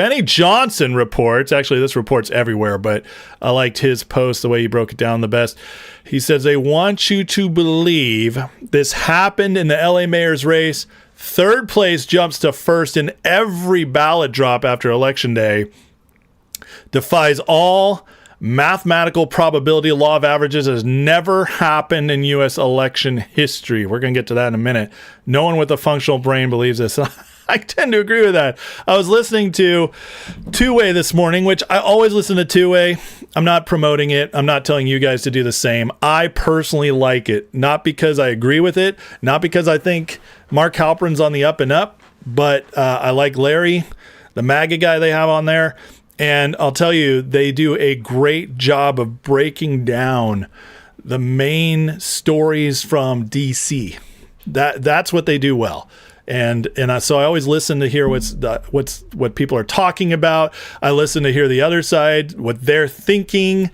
Benny Johnson reports, actually this report's everywhere, but I liked his post, the way he broke it down the best. He says they want you to believe this happened in the LA mayor's race. Third place jumps to first in every ballot drop after Election Day. Defies all mathematical probability. Law of averages has never happened in U.S. election history. We're going to get to that in a minute. No one with a functional brain believes this. I tend to agree with that. I was listening to Two-Way this morning, which I always listen to Two-Way. I'm not promoting it. I'm not telling you guys to do the same. I personally like it, not because I agree with it, not because I think Mark Halperin's on the up and up, but I like Larry, the MAGA guy they have on there. And I'll tell you, they do a great job of breaking down the main stories from DC. That's what they do well. And so I always listen to hear what people are talking about. I listen to hear the other side, what they're thinking.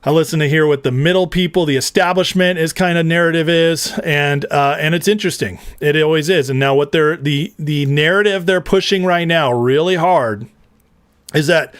I listen to hear what the middle people, the establishment, is kind of narrative is, and it's interesting. It always is. And now what the narrative they're pushing right now really hard is that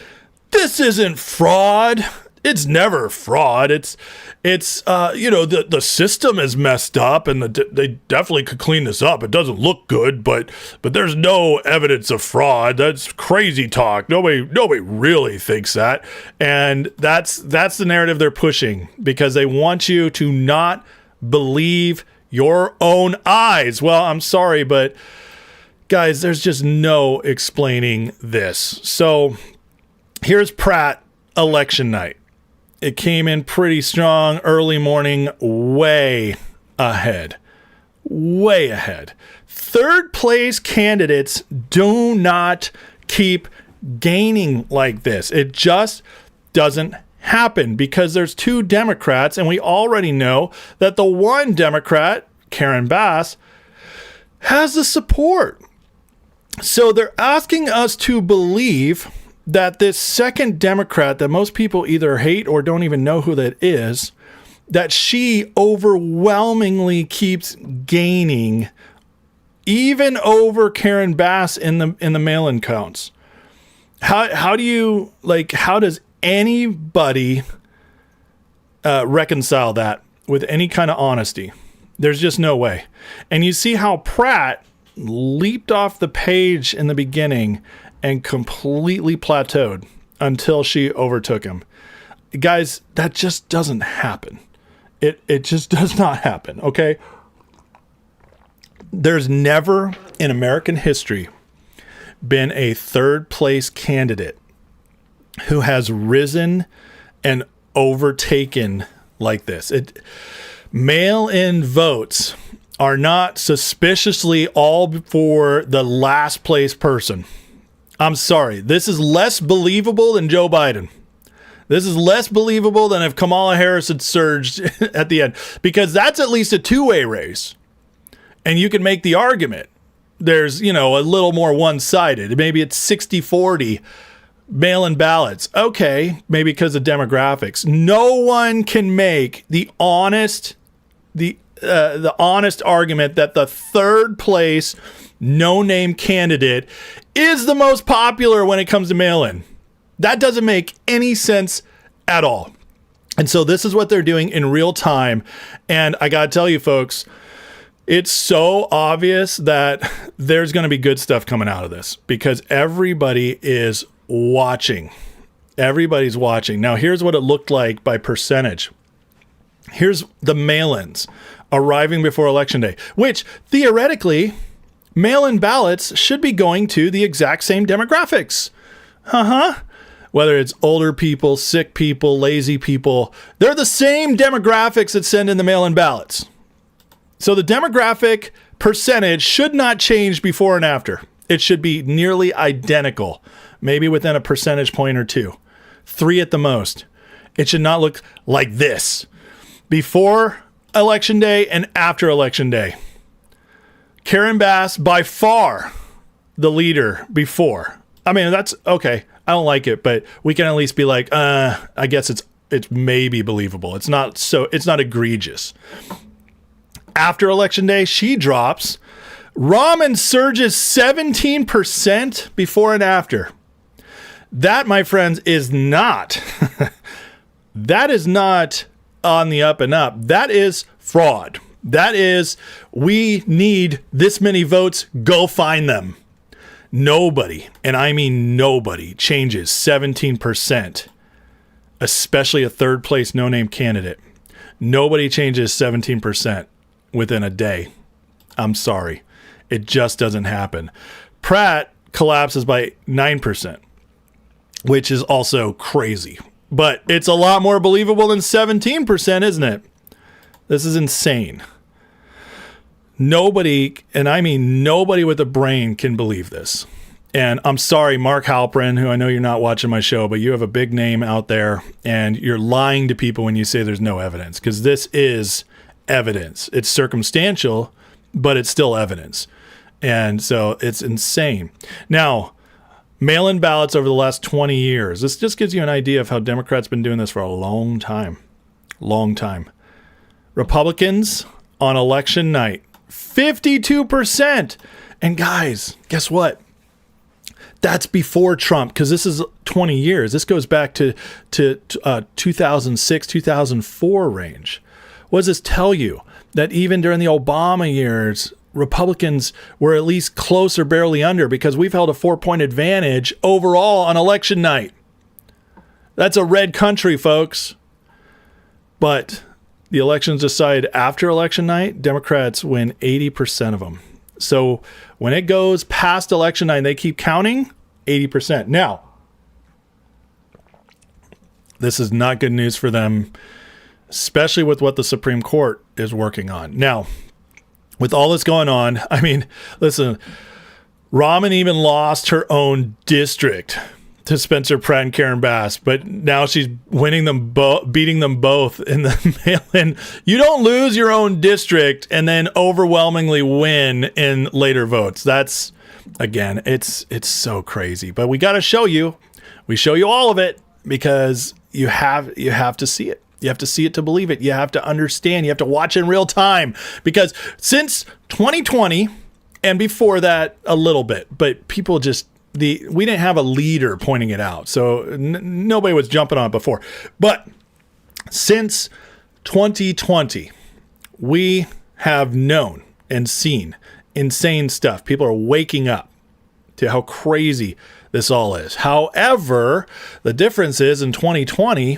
this isn't fraud. It's never fraud. It's the system is messed up, and they definitely could clean this up. It doesn't look good, but there's no evidence of fraud. That's crazy talk. Nobody really thinks that, and that's the narrative they're pushing because they want you to not believe your own eyes. Well, I'm sorry, but guys, there's just no explaining this. So here's Pratt election night. It came in pretty strong early morning, way ahead. Third place candidates do not keep gaining like this. It just doesn't happen because there's two Democrats, and we already know that the one Democrat, Karen Bass, has the support. So they're asking us to believe that this second Democrat that most people either hate or don't even know who that is, that she overwhelmingly keeps gaining, even over Karen Bass in the mail-in counts. How does anybody reconcile that with any kind of honesty? There's just no way. And you see how Pratt leaped off the page in the beginning and completely plateaued until she overtook him. Guys, that just doesn't happen. It just does not happen, okay? There's never in American history been a third place candidate who has risen and overtaken like this. Mail-in votes are not suspiciously all for the last place person. I'm sorry. This is less believable than Joe Biden. This is less believable than if Kamala Harris had surged at the end, because that's at least a two-way race. And you can make the argument. There's, a little more one-sided. Maybe it's 60-40 mail-in ballots. Okay, maybe because of demographics. No one can make the honest argument that the third place no-name candidate is the most popular when it comes to mail-in. That doesn't make any sense at all. And so this is what they're doing in real time. And I got to tell you, folks, it's so obvious that there's going to be good stuff coming out of this because everybody is watching. Everybody's watching. Now, here's what it looked like by percentage. Here's the mail-ins arriving before Election Day, which theoretically, mail-in ballots should be going to the exact same demographics. Whether it's older people, sick people, lazy people, they're the same demographics that send in the mail-in ballots. So the demographic percentage should not change before and after. It should be nearly identical, maybe within a percentage point or two, 3 at the most. It should not look like this before Election Day and after Election Day. Karen Bass, by far the leader before. I mean, that's okay. I don't like it, but we can at least be like, I guess it's maybe believable. It's not egregious. After Election Day, she drops. Rahman surges 17% before and after. That, my friends, is not, that is not on the up and up. That is fraud. That is, we need this many votes, go find them. Nobody, and I mean nobody, changes 17%, especially a third place no-name candidate. Nobody changes 17% within a day. I'm sorry. It just doesn't happen. Pratt collapses by 9%, which is also crazy. But it's a lot more believable than 17%, isn't it? This is insane. Nobody, and I mean nobody with a brain can believe this. And I'm sorry, Mark Halperin, who I know you're not watching my show, but you have a big name out there, and you're lying to people when you say there's no evidence, because this is evidence. It's circumstantial, but it's still evidence. And so it's insane. Now, mail-in ballots over the last 20 years. This just gives you an idea of how Democrats been doing this for a long time. Long time. Republicans on election night, 52%. And guys, guess what? That's before Trump, because this is 20 years. This goes back to 2006, 2004 range. What does this tell you? That even during the Obama years, Republicans were at least close or barely under, because we've held a 4-point advantage overall on election night. That's a red country, folks. But the elections decided after election night, Democrats win 80% of them. So when it goes past election night and they keep counting, 80%. Now, this is not good news for them, especially with what the Supreme Court is working on. Now, with all this going on, I mean, listen, Rahman even lost her own district to Spencer Pratt and Karen Bass, but now she's winning them beating them both in the mail-in. You don't lose your own district and then overwhelmingly win in later votes. That's, again, it's so crazy. But we got to show you. We show you all of it because you have to see it. You have to see it to believe it. You have to understand. You have to watch in real time, because since 2020 and before that a little bit, but people just, we didn't have a leader pointing it out. So nobody was jumping on it before. But since 2020, we have known and seen insane stuff. People are waking up to how crazy this all is. However, the difference is in 2020,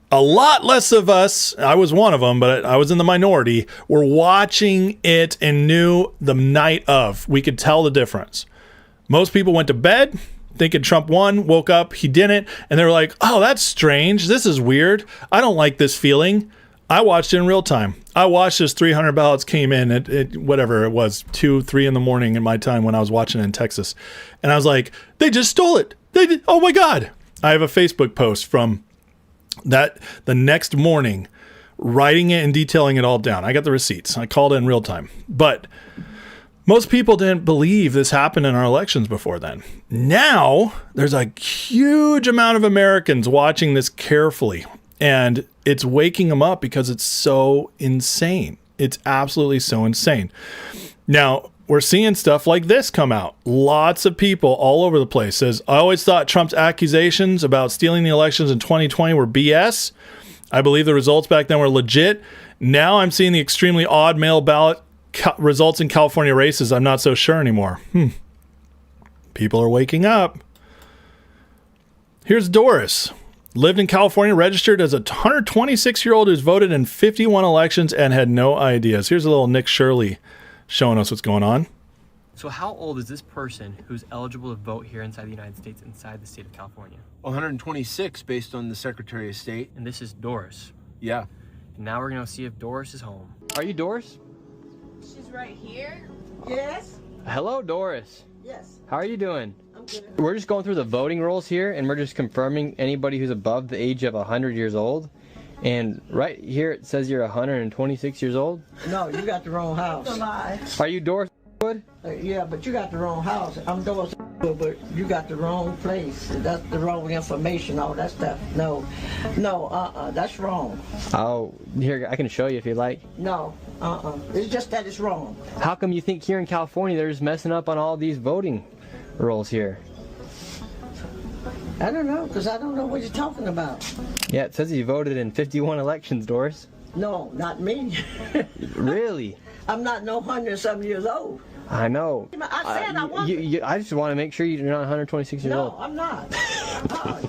a lot less of us, I was one of them, but I was in the minority, were watching it and knew the night of. We could tell the difference. Most people went to bed thinking Trump won, woke up, he didn't, and they were like, oh, that's strange. This is weird. I don't like this feeling. I watched it in real time. I watched as 300 ballots came in at whatever it was, 2, 3 in the morning in my time when I was watching it in Texas. And I was like, they just stole it. They did. Oh my God. I have a Facebook post from that the next morning, writing it and detailing it all down. I got the receipts. I called it in real time. But most people didn't believe this happened in our elections before then. Now, there's a huge amount of Americans watching this carefully, and it's waking them up because it's so insane. It's absolutely so insane. Now, we're seeing stuff like this come out. Lots of people all over the place says, I always thought Trump's accusations about stealing the elections in 2020 were BS. I believe the results back then were legit. Now I'm seeing the extremely odd mail ballot results in California races. I'm not so sure anymore. People are waking up. Here's Doris. Lived in California, registered as a 126-year-old who's voted in 51 elections and had no ideas. Here's a little Nick Shirley showing us what's going on. So how old is this person who's eligible to vote here inside the United States, inside the state of California? 126 based on the Secretary of State. And this is Doris. Yeah. And now we're going to see if Doris is home. Are you Doris? She's right here. Yes. Hello, Doris. Yes. How are you doing? I'm good. We're just going through the voting rolls here, and we're just confirming anybody who's above the age of 100 years old. And right here it says you're 126 years old. No, you got the wrong house. That's a lie. Are you Doris Wood? Yeah, but you got the wrong house. I'm Doris, but you got the wrong place. That's the wrong information, all that stuff. No, that's wrong. Oh, here, I can show you if you like. No, it's just that it's wrong. How come you think here in California they're just messing up on all these voting rolls here? I don't know, because I don't know what you're talking about. Yeah, it says he voted in 51 elections, Doris. No, not me. Really? I'm not no 100-something years old. I know. I said I wasn't. I just want to make sure you're not 126 years old. No, I'm not.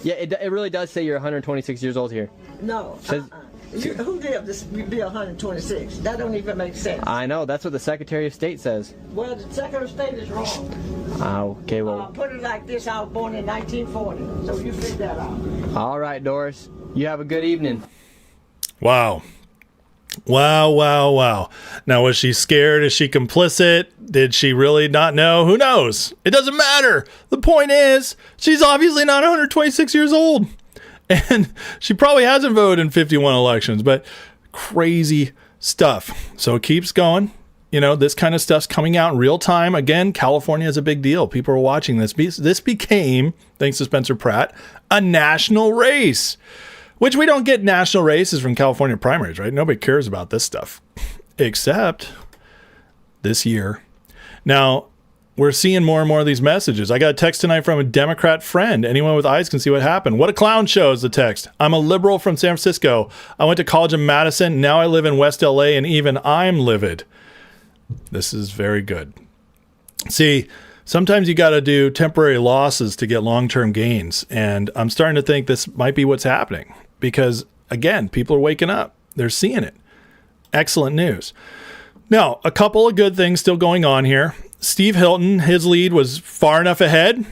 Yeah, it really does say you're 126 years old here. No. Says- Who did this be 126? That don't even make sense. I know, that's what the Secretary of State says. Well, the Secretary of State is wrong. Okay, well, Put it like this, I was born in 1940, so you figure that out. all right, Doris. You have a good evening. Wow. Wow. Now, was she scared? Is she complicit? Did she really not know? Who knows? It doesn't matter. The point is, she's obviously not 126 years old. And she probably hasn't voted in 51 elections, but crazy stuff. So it keeps going. You know, this kind of stuff's coming out in real time. Again, California is a big deal. People are watching this. This became, thanks to Spencer Pratt, a national race, which we don't get national races from California primaries, right? Nobody cares about this stuff except this year. Now, we're seeing more and more of these messages. I got a text tonight from a Democrat friend. Anyone with eyes can see what happened. What a clown show is the text. I'm a liberal from San Francisco. I went to college in Madison. Now I live in West LA, and even I'm livid. This is very good. See, sometimes you got to do temporary losses to get long-term gains. And I'm starting to think this might be what's happening because, again, people are waking up. They're seeing it. Excellent news. Now, a couple of good things still going on here. Steve Hilton, his lead was far enough ahead.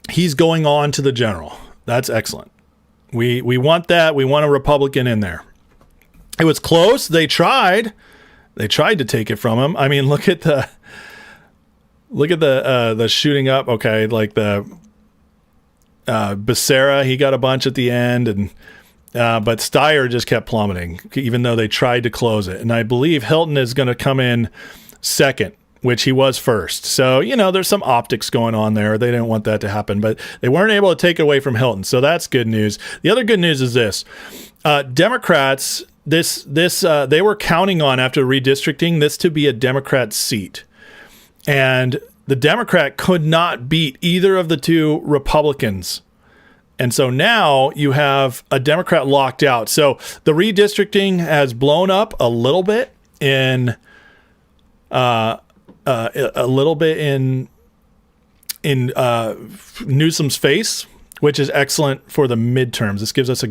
He's going on to the general. That's excellent. We want that. We want a Republican in there. It was close. They tried to take it from him. I mean, look at the shooting up. Okay, like the Becerra, he got a bunch at the end, and but Steyer just kept plummeting, even though they tried to close it. And I believe Hilton is going to come in second, which he was first. So, you know, there's some optics going on there. They didn't want that to happen, but they weren't able to take it away from Hilton. So that's good news. The other good news is this. Democrats, they were counting on, after redistricting, this to be a Democrat seat. And the Democrat could not beat either of the two Republicans. And so now you have a Democrat locked out. So the redistricting has blown up a little bit in Newsom's face, which is excellent for the midterms. This gives us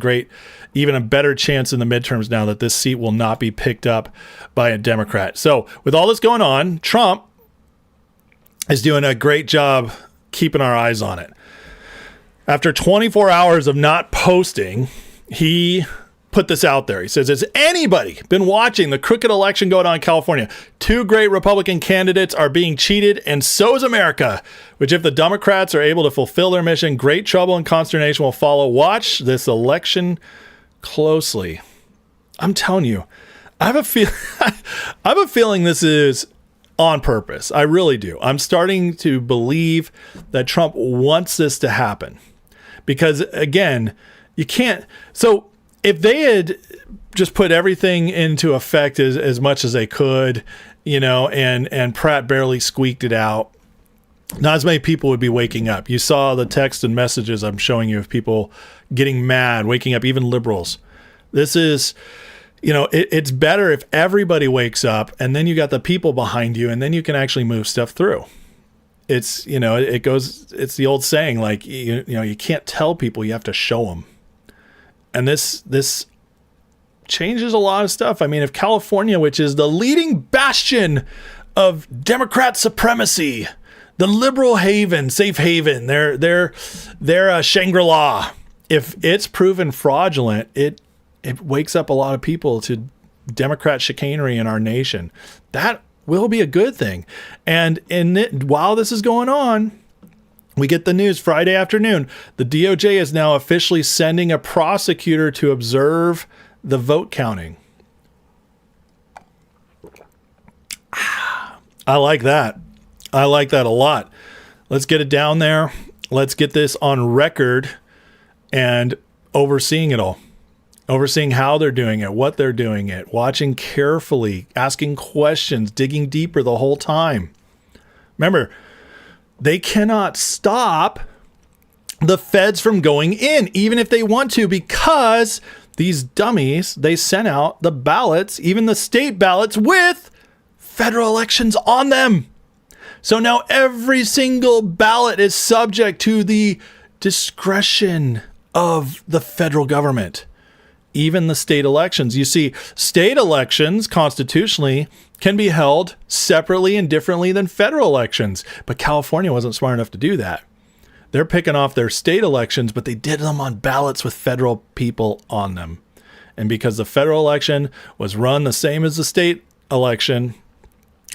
even a better chance in the midterms now that this seat will not be picked up by a Democrat. So with all this going on, Trump is doing a great job keeping our eyes on it. After 24 hours of not posting, he put this out there. He says, has anybody been watching the crooked election going on in California? 2 great Republican candidates are being cheated, and so is America, which if the Democrats are able to fulfill their mission, great trouble and consternation will follow. Watch this election closely. I'm telling you, I have a feeling this is on purpose. I really do. I'm starting to believe that Trump wants this to happen because, again, you can't. So if they had just put everything into effect as much as they could, you know, and Pratt barely squeaked it out, not as many people would be waking up. You saw the text and messages I'm showing you of people getting mad, waking up, even liberals. This is, you know, it's better if everybody wakes up and then you got the people behind you and then you can actually move stuff through. It's, you know, it's the old saying, like, you know, you can't tell people, you have to show them. And this changes a lot of stuff. I mean, if California, which is the leading bastion of Democrat supremacy, the liberal haven, safe haven, they're Shangri-La. If it's proven fraudulent, it wakes up a lot of people to Democrat chicanery in our nation. That will be a good thing. And while this is going on, we get the news Friday afternoon. The DOJ is now officially sending a prosecutor to observe the vote counting. I like that. I like that a lot. Let's get it down there. Let's get this on record and overseeing it all. Overseeing how they're doing it, what they're doing it, watching carefully, asking questions, digging deeper the whole time. Remember, they cannot stop the feds from going in, even if they want to, because these dummies, they sent out the ballots, even the state ballots with federal elections on them. So now every single ballot is subject to the discretion of the federal government, even the state elections. You see, state elections constitutionally can be held separately and differently than federal elections, but California wasn't smart enough to do that. They're picking off their state elections, but they did them on ballots with federal people on them. And because the federal election was run the same as the state election,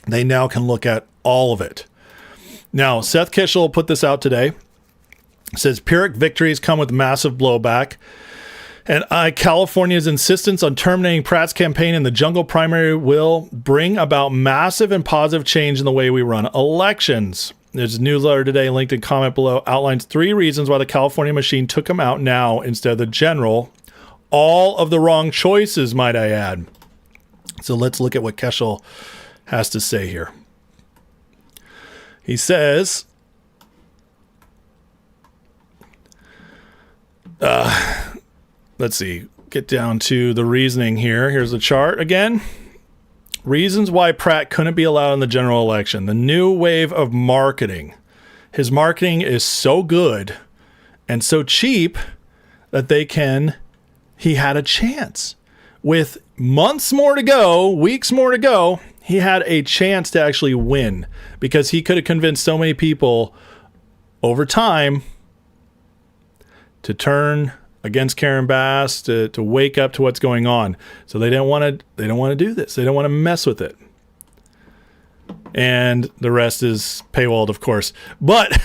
they now can look at all of it. Now, Seth Kishel put this out today. It says Pyrrhic victories come with massive blowback. And California's insistence on terminating Pratt's campaign in the jungle primary will bring about massive and positive change in the way we run elections. There's a newsletter today, linked in comment below, outlines 3 reasons why the California machine took him out now instead of the general. All of the wrong choices, might I add. So let's look at what Keshel has to say here. He says, let's see, get down to the reasoning here. Here's the chart again. Reasons why Pratt couldn't be allowed in the general election. The new wave of marketing. His marketing is so good and so cheap that he had a chance. With months more to go, weeks more to go, he had a chance to actually win because he could have convinced so many people over time to turn against Karen Bass, to wake up to what's going on. So they don't want to do this. They don't want to mess with it. And the rest is paywalled, of course. But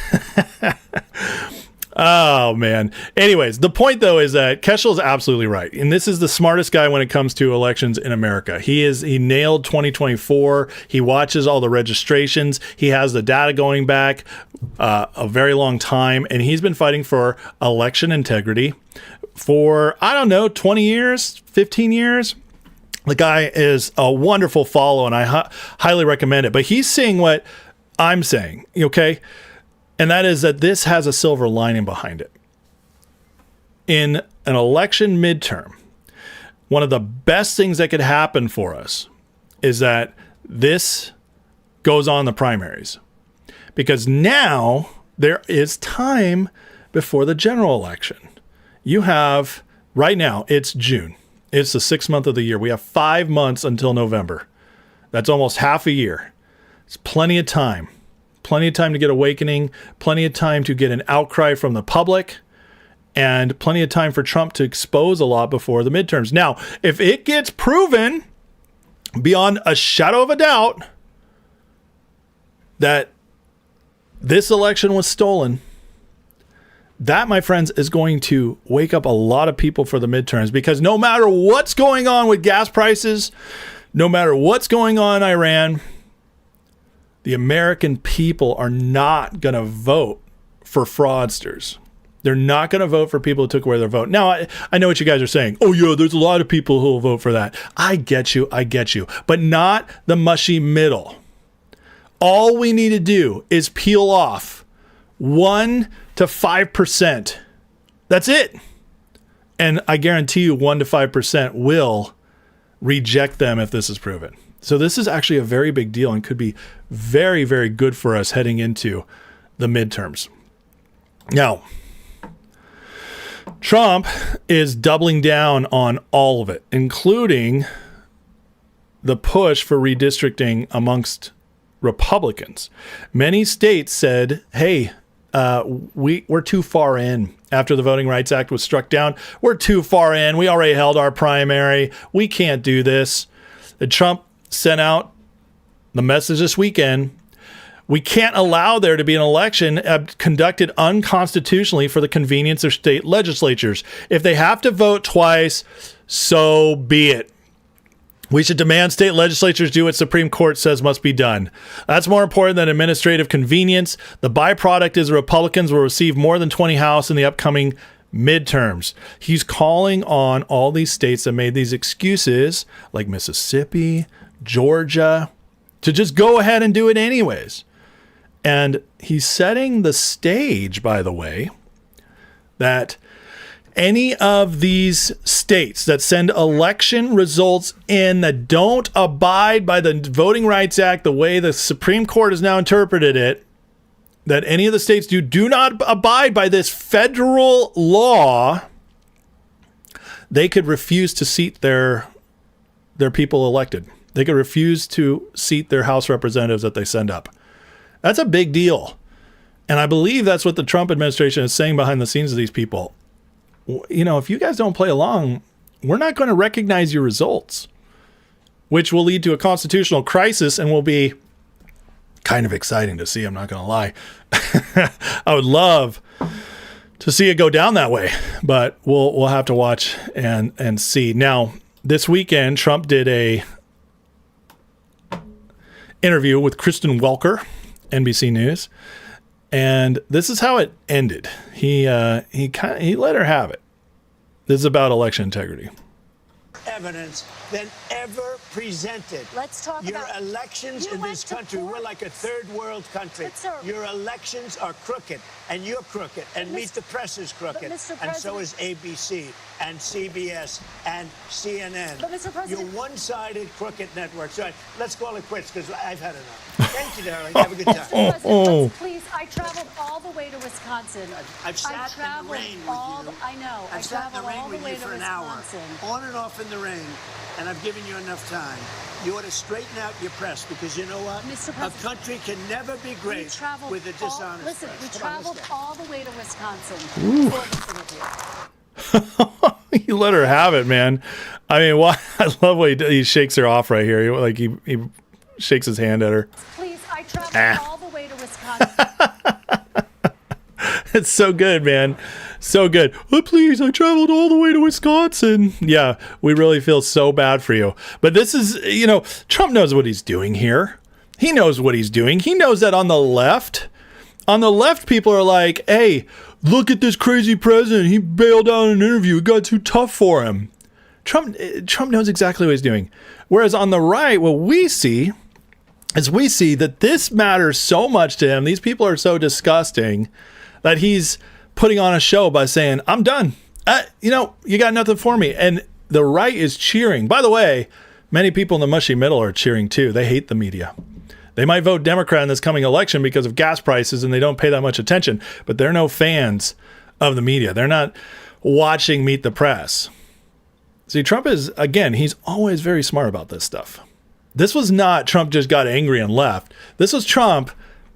oh man. Anyways, the point though is that Keshel is absolutely right. And this is the smartest guy when it comes to elections in America. He nailed 2024. He watches all the registrations. He has the data going back a very long time. And he's been fighting for election integrity for, 20 years, 15 years. The guy is a wonderful follow and I highly recommend it. But he's saying what I'm saying, okay? And that is that this has a silver lining behind it. In an election midterm, one of the best things that could happen for us is that this goes on the primaries. Because now there is time before the general election. You have, right now, it's June. It's the 6th month of the year. We have 5 months until November. That's almost half a year. It's plenty of time. Plenty of time to get awakening, plenty of time to get an outcry from the public, and plenty of time for Trump to expose a lot before the midterms. Now, if it gets proven beyond a shadow of a doubt that this election was stolen, that, my friends, is going to wake up a lot of people for the midterms, because no matter what's going on with gas prices, no matter what's going on in Iran, the American people are not going to vote for fraudsters. They're not going to vote for people who took away their vote. Now, I know what you guys are saying. Oh, yeah, there's a lot of people who will vote for that. I get you. But not the mushy middle. All we need to do is peel off 1 to 5%. That's it. And I guarantee you 1 to 5% will reject them if this is proven. So this is actually a very big deal and could be very, very good for us heading into the midterms. Now, Trump is doubling down on all of it, including the push for redistricting amongst Republicans. Many states said, hey, we're too far in. After the Voting Rights Act was struck down, we're too far in. We already held our primary. We can't do this. And Trump sent out the message this weekend. We can't allow there to be an election conducted unconstitutionally for the convenience of state legislatures. If they have to vote twice, so be it. We should demand state legislatures do what Supreme Court says must be done. That's more important than administrative convenience. The byproduct is Republicans will receive more than 20 House in the upcoming midterms. He's calling on all these states that made these excuses, like Mississippi, Georgia, to just go ahead and do it anyways. And he's setting the stage, by the way, that any of these states that send election results in that don't abide by the Voting Rights Act the way the Supreme Court has now interpreted it, that any of the states do not abide by this federal law, they could refuse to seat their people elected. They could refuse to seat their House representatives that they send up. That's a big deal. And I believe that's what the Trump administration is saying behind the scenes to these people. You know, if you guys don't play along, we're not going to recognize your results, which will lead to a constitutional crisis and will be kind of exciting to see. I'm not going to lie. I would love to see it go down that way, but we'll have to watch and see. Now, this weekend, Trump did a interview with Kristen Welker, NBC News. And this is how it ended. He let her have it. This is about election integrity. Evidence than ever presented. Let's talk your about elections in this country. We're like a third world country. But, sir, your elections are crooked, and you're crooked, and Meet the Press is crooked, and so is ABC and CBS and CNN. But, Mr. President, you're one-sided crooked networks. All right, let's call it quits because I've had enough. Thank you, darling. Have a good time. Mr. President, please, I traveled all the way to Wisconsin. I've sat in the rain with you. I know. I've sat in the rain with you for an hour, on and off in the rain, and I've given you enough time. You ought to straighten out your press because you know what? Mr. A country can never be great with a dishonest Listen, press. we traveled all the way to Wisconsin for this interview. You let her have it, man. I mean, I love what he shakes her off right here. He shakes his hand at her. Please, I traveled all the way to Wisconsin. It's so good, man. So good. Oh, please, I traveled all the way to Wisconsin. Yeah, we really feel so bad for you. But this is, Trump knows what he's doing here. He knows what he's doing. He knows that on the left, people are like, hey, look at this crazy president. He bailed out an interview. It got too tough for him. Trump knows exactly what he's doing. Whereas on the right, what we see is that this matters so much to him. These people are so disgusting that he's putting on a show by saying, I'm done. You got nothing for me. And the right is cheering. By the way, many people in the mushy middle are cheering too. They hate the media. They might vote Democrat in this coming election because of gas prices and they don't pay that much attention, but they're no fans of the media. They're not watching Meet the Press. See, Trump is, again, he's always very smart about this stuff. This was not Trump just got angry and left. This was Trump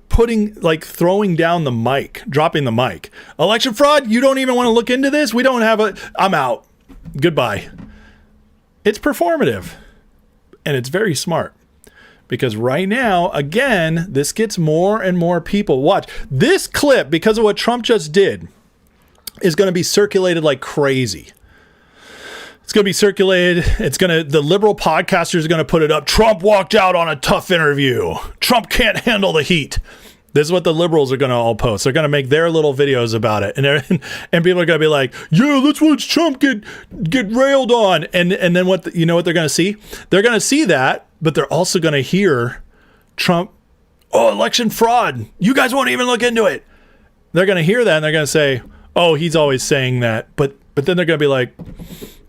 throwing down the mic, dropping the mic. Election fraud? You don't even want to look into this? We don't have I'm out. Goodbye. It's performative. And it's very smart. Because right now, again, this gets more and more people. Watch. This clip, because of what Trump just did, is going to be circulated like crazy. It's going to be circulated. The liberal podcasters are going to put it up. Trump walked out on a tough interview. Trump can't handle the heat. This is what the liberals are going to all post. They're going to make their little videos about it. And people are going to be like, yeah, let's watch Trump get railed on. And then what they're going to see? They're going to see that, but they're also going to hear Trump, election fraud. You guys won't even look into it. They're going to hear that and they're going to say, oh, he's always saying that. But then they're going to be like,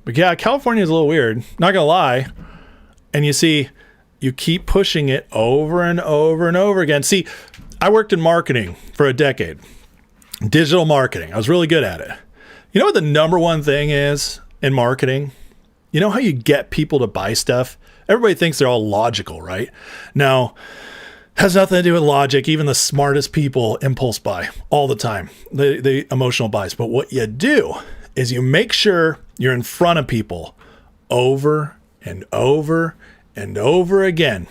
but yeah, California is a little weird. Not going to lie. And you keep pushing it over and over and over again. See, I worked in marketing for a decade. Digital marketing. I was really good at it. You know what the number one thing is in marketing? You know how you get people to buy stuff? Everybody thinks they're all logical, right? Now, it has nothing to do with logic. Even the smartest people impulse buy all the time. The emotional buys. But what you do is you make sure you're in front of people over and over and over again.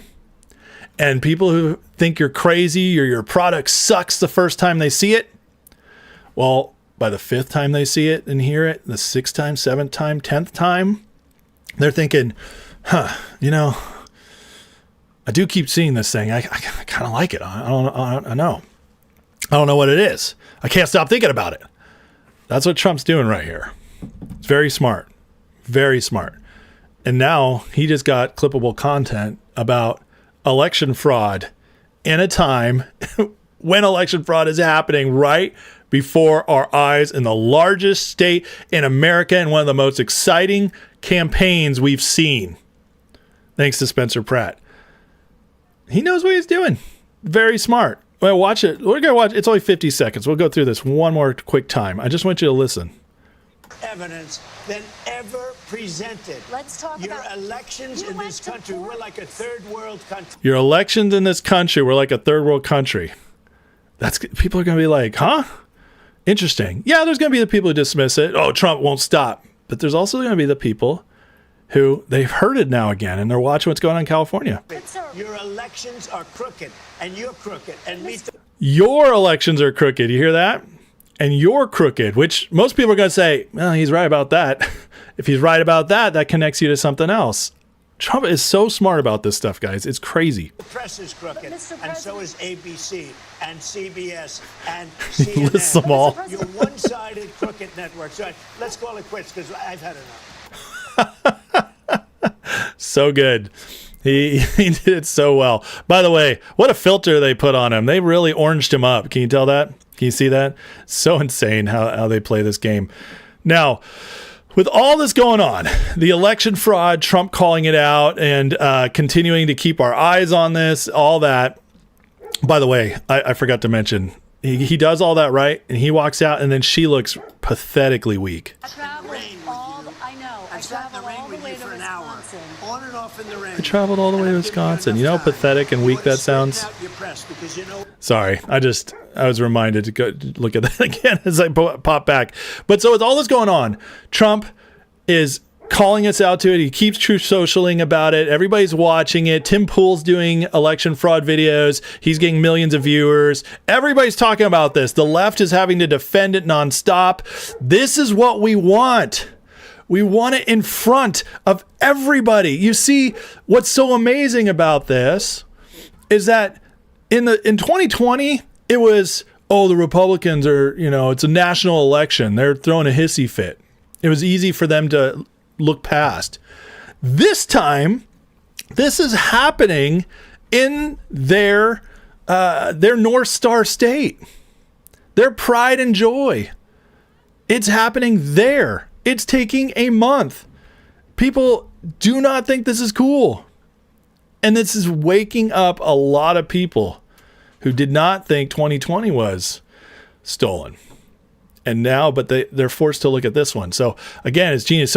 And people who think you're crazy or your product sucks the first time they see it, well, by the fifth time they see it and hear it, the sixth time, seventh time, 10th time, they're thinking, I do keep seeing this thing. I kind of like it. I don't know. I don't know what it is. I can't stop thinking about it. That's what Trump's doing right here. It's very smart. Very smart. And now he just got clippable content about election fraud in a time when election fraud is happening right before our eyes in the largest state in America and one of the most exciting campaigns we've seen. Thanks to Spencer Pratt. He knows what he's doing. Very smart. Well, watch it. We're going to watch. It's only 50 seconds. We'll go through this one more quick time. I just want you to listen. Evidence than ever presented. Let's talk your about elections in this country. We're like a third world country. Your elections in this country, we're like a third world country. People are going to be like, huh? Interesting. Yeah, there's going to be the people who dismiss it. Oh, Trump won't stop. But there's also going to be the people who they've heard it now again, and they're watching what's going on in California. Your elections are crooked, and you're crooked, and your elections are crooked. You hear that? And you're crooked, which most people are going to say, well, he's right about that. If he's right about that, that connects you to something else. Trump is so smart about this stuff, guys. It's crazy. The press is crooked, and so is ABC and CBS and CNN. Lists them all. Your one-sided crooked network. So let's call it quits because I've had enough. So good. He did it so well. By the way, what a filter they put on him. They really oranged him up. Can you tell that? Can you see that? So insane how they play this game. Now, with all this going on, the election fraud, Trump calling it out and continuing to keep our eyes on this, all that. By the way, I forgot to mention, he does all that right, and he walks out, and then she looks pathetically weak. I traveled all the way to Wisconsin. On and off in the rain. I traveled all the way to Wisconsin. You know how pathetic and weak that sounds? Sorry, I was reminded to go look at that again as I pop back. But so with all this going on, Trump is calling us out to it. He keeps Truth Socialing about it. Everybody's watching it. Tim Pool's doing election fraud videos. He's getting millions of viewers. Everybody's talking about this. The left is having to defend it nonstop. This is what we want. We want it in front of everybody. You see, what's so amazing about this is that in 2020, it was, oh, the Republicans are, it's a national election. They're throwing a hissy fit. It was easy for them to look past. This time, this is happening in their North Star state, their pride and joy. It's happening there. It's taking a month. People do not think this is cool. And this is waking up a lot of people who did not think 2020 was stolen. And now, but they're forced to look at this one. So again, it's genius.